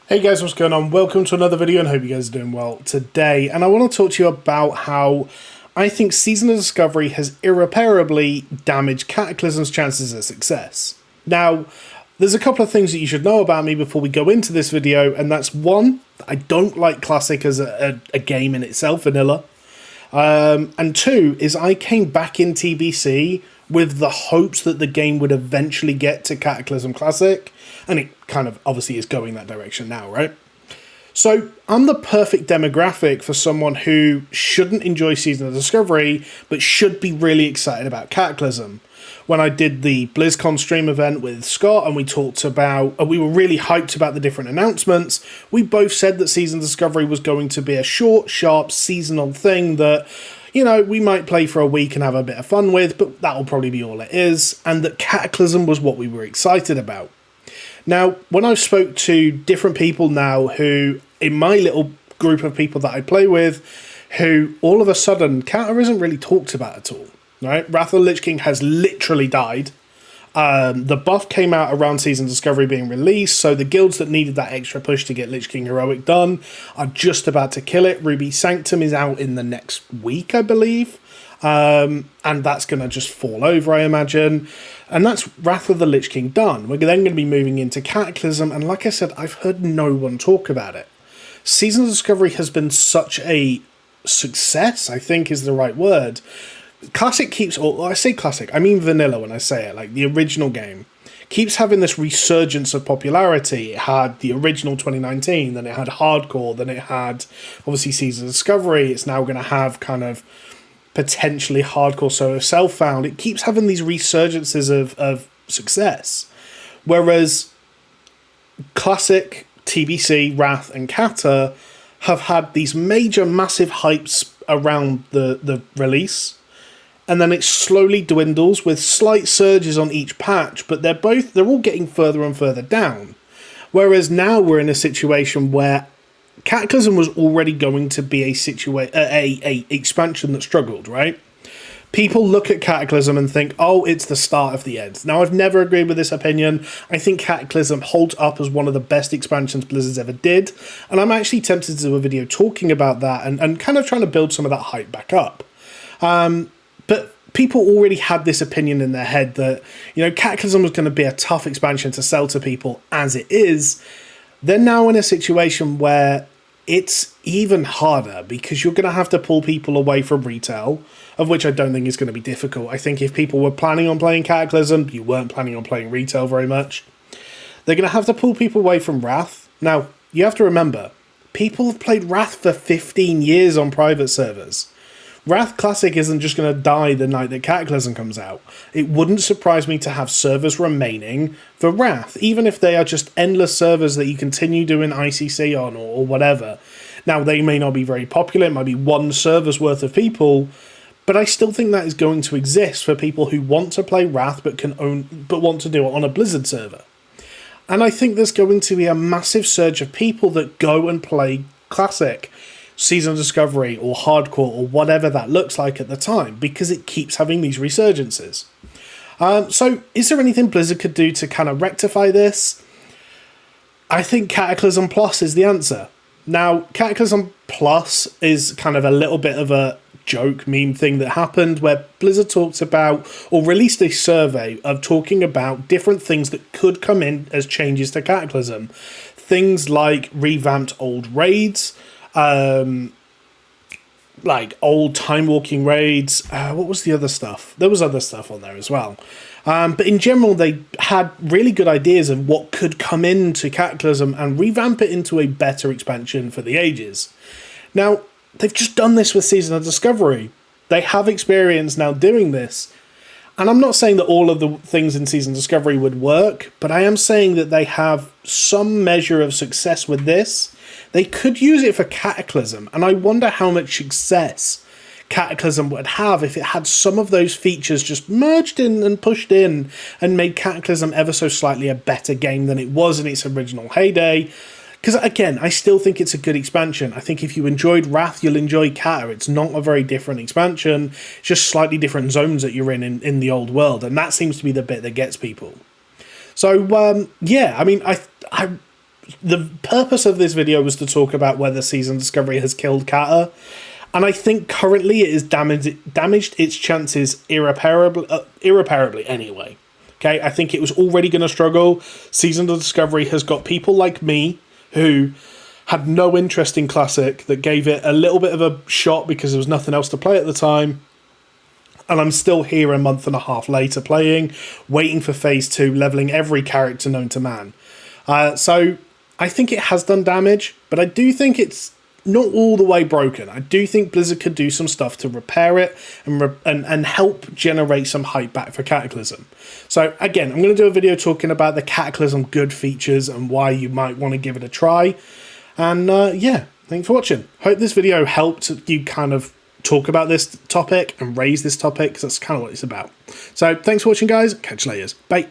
Hey guys, what's going on? Welcome to another video and hope you guys are doing well today. And I want to talk to you about how I think Season of Discovery has irreparably damaged Cataclysm's chances of success. Now, there's a couple of things that you should know about me before we go into this video, and that's one, I don't like Classic as a game in itself, vanilla. And two, is I came back in TBC with the hopes that the game would eventually get to Cataclysm Classic, and it kind of obviously is going that direction now, right? So I'm the perfect demographic for someone who shouldn't enjoy Season of Discovery, but should be really excited about Cataclysm. When I did the BlizzCon stream event with Scott and we talked about, we were really hyped about the different announcements, we both said that Season of Discovery was going to be a short, sharp, seasonal thing that, you know, we might play for a week and have a bit of fun with, but that'll probably be all it is, and that Cataclysm was what we were excited about. Now, when I've spoke to different people now who, in my little group of people that I play with, who all of a sudden, Cata isn't really talked about at all, right? Wrath of the Lich King has literally died. The buff came out around Season Discovery being released, so the guilds that needed that extra push to get Lich King Heroic done are just about to kill it. Ruby Sanctum is out in the next week, I believe. And that's going to just fall over, I imagine. And that's Wrath of the Lich King done. We're then going to be moving into Cataclysm, and like I said, I've heard no one talk about it. Season of Discovery has been such a success, I think is the right word. Classic keeps, or I say classic, I mean vanilla when I say it, like the original game, keeps having this resurgence of popularity. It had the original 2019, then it had Hardcore, then it had obviously Season of Discovery. It's now going to have kind of potentially Hardcore solo self-found. It keeps having these resurgences of success. Whereas Classic, TBC, Wrath, and Cata have had these major, massive hypes around the release, and then it slowly dwindles with slight surges on each patch, but they're all getting further and further down. Whereas now we're in a situation where Cataclysm was already going to be a expansion that struggled, right? People look at Cataclysm and think, oh, it's the start of the end. Now, I've never agreed with this opinion. I think Cataclysm holds up as one of the best expansions Blizzard's ever did, and I'm actually tempted to do a video talking about that and kind of trying to build some of that hype back up. But people already had this opinion in their head that, you know, Cataclysm was going to be a tough expansion to sell to people as it is. They're now in a situation where it's even harder because you're going to have to pull people away from retail, of which I don't think is going to be difficult. I think if people were planning on playing Cataclysm, you weren't planning on playing retail very much. They're going to have to pull people away from Wrath. Now, you have to remember, people have played Wrath for 15 years on private servers. Wrath Classic isn't just going to die the night that Cataclysm comes out. It wouldn't surprise me to have servers remaining for Wrath, even if they are just endless servers that you continue doing ICC on or whatever. Now, they may not be very popular, it might be one server's worth of people, but I still think that is going to exist for people who want to play Wrath but want to do it on a Blizzard server. And I think there's going to be a massive surge of people that go and play Classic, Season of Discovery, or Hardcore, or whatever that looks like at the time, because it keeps having these resurgences. So, is there anything Blizzard could do to kind of rectify this? I think Cataclysm Plus is the answer. Now, Cataclysm Plus is kind of a little bit of a joke meme thing that happened where Blizzard talked about, or released a survey of talking about different things that could come in as changes to Cataclysm. Things like revamped old raids, like old time-walking raids. What was the other stuff? There was other stuff on there as well. But in general, they had really good ideas of what could come into Cataclysm and revamp it into a better expansion for the ages. Now, they've just done this with Season of Discovery. They have experience now doing this. And I'm not saying that all of the things in Season Discovery would work, but I am saying that they have some measure of success with this. They could use it for Cataclysm, and I wonder how much success Cataclysm would have if it had some of those features just merged in and pushed in and made Cataclysm ever so slightly a better game than it was in its original heyday. Because, again, I still think it's a good expansion. I think if you enjoyed Wrath, you'll enjoy Cata. It's not a very different expansion. It's just slightly different zones that you're in the old world. And that seems to be the bit that gets people. So, yeah, I mean, the purpose of this video was to talk about whether Season Discovery has killed Cata, and I think currently it has damaged its chances irreparably anyway. Okay, I think it was already going to struggle. Season of Discovery has got people like me who had no interest in Classic, that gave it a little bit of a shot because there was nothing else to play at the time. And I'm still here a month and a half later playing, waiting for Phase 2, leveling every character known to man. So I think it has done damage, but I do think it's not all the way broken. I do think Blizzard could do some stuff to repair it and help generate some hype back for Cataclysm. So again, I'm going to do a video talking about the Cataclysm good features and why you might want to give it a try. And yeah, thanks for watching. Hope this video helped you kind of talk about this topic and raise this topic, because that's kind of what it's about. So thanks for watching, guys. Catch you later. Bye.